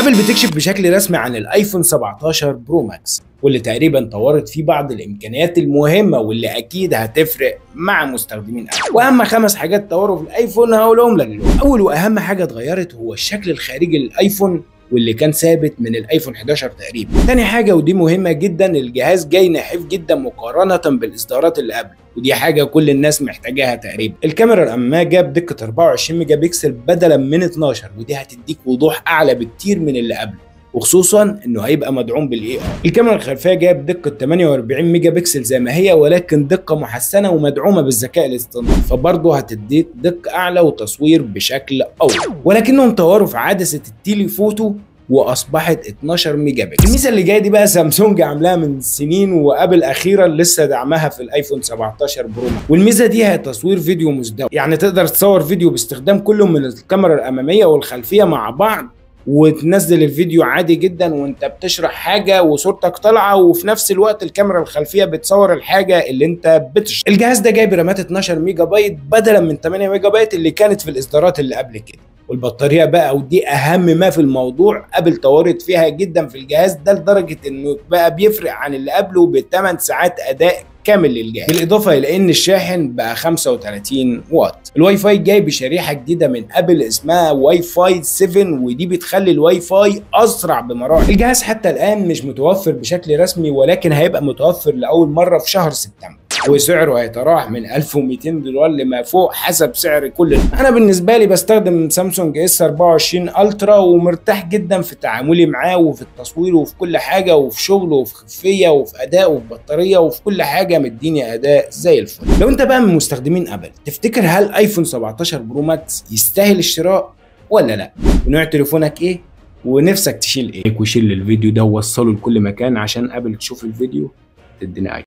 ابل بتكشف بشكل رسمي عن الايفون 17 برو ماكس، واللي تقريبا طورت فيه بعض الامكانيات المهمه واللي اكيد هتفرق مع مستخدمين ابل. واهم 5 حاجات طوروا في الايفون هقولهم لك دلوقتي. اول واهم حاجه اتغيرت هو الشكل الخارجي للايفون، واللي كان ثابت من الايفون 11 تقريبا. تاني حاجه ودي مهمه جدا، الجهاز جاي نحيف جدا مقارنه بالاصدارات اللي قبل، ودي حاجه كل الناس محتاجاها تقريبا. الكاميرا الاماميه جاب دقه 24 ميجا بكسل بدلا من 12، ودي هتديك وضوح اعلى بكتير من اللي قبله، وخصوصا انه هيبقى مدعوم بالاي اي. الكاميرا الخلفيه جايب دقه 48 ميجا بكسل زي ما هي، ولكن دقه محسنه ومدعومه بالذكاء الاصطناعي، فبرضه هتديك دقه اعلى وتصوير بشكل اوضح. ولكنهم طوروا في عدسه التيليفوتو واصبحت 12 ميجا بكسل. الميزه اللي جايه دي بقى سامسونج عاملاها من سنين، وابل اخيرا لسه دعمها في الايفون 17 برو، والميزه دي هي تصوير فيديو مزدوج، يعني تقدر تصور فيديو باستخدام كله من الكاميرا الاماميه والخلفيه مع بعض، وتنزل الفيديو عادي جدا وانت بتشرح حاجه وصورتك طالعه، وفي نفس الوقت الكاميرا الخلفيه بتصور الحاجه اللي انت بتشرح. الجهاز ده جايب رامات 12 ميجا بايت بدلا من 8 ميجا بايت اللي كانت في الاصدارات اللي قبل كده. والبطاريه بقى، ودي اهم ما في الموضوع، ابل طورت فيها جدا في الجهاز ده لدرجه انه بقى بيفرق عن اللي قبله ب8 ساعات اداء كامل للجهاز، بالاضافه الى ان الشاحن بقى 35 واط. الواي فاي جاي بشريحه جديده من ابل اسمها واي فاي 7، ودي بتخلي الواي فاي اسرع بمراحل. الجهاز حتى الان مش متوفر بشكل رسمي، ولكن هيبقى متوفر لاول مره في شهر سبتمبر، وسعره هيتراوح من 1200 دولار لما فوق حسب سعر كل. انا بالنسبه لي بستخدم سامسونج اس 24 الترا، ومرتاح جدا في تعاملي معاه وفي التصوير وفي كل حاجه، وفي شغله وفي خفيه وفي اداء وفي بطاريه وفي كل حاجه مديني اداء زي الفل. لو انت بقى من مستخدمين ابل، تفتكر هل ايفون 17 برو ماكس يستاهل الشراء ولا لا؟ ونوع تليفونك ايه؟ ونفسك تشيل ايه؟ وشيل الفيديو ده ووصله لكل مكان عشان ابل تشوف الفيديو تدينا اي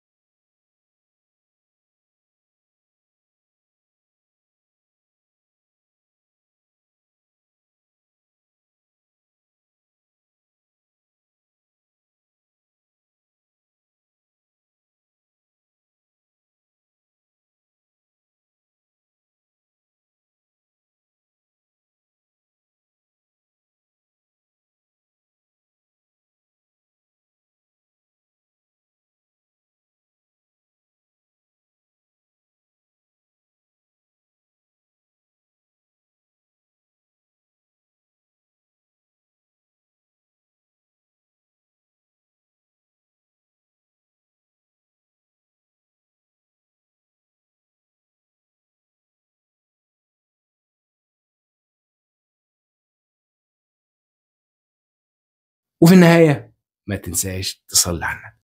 وفي النهايه ما تنساش تصلي على النبي.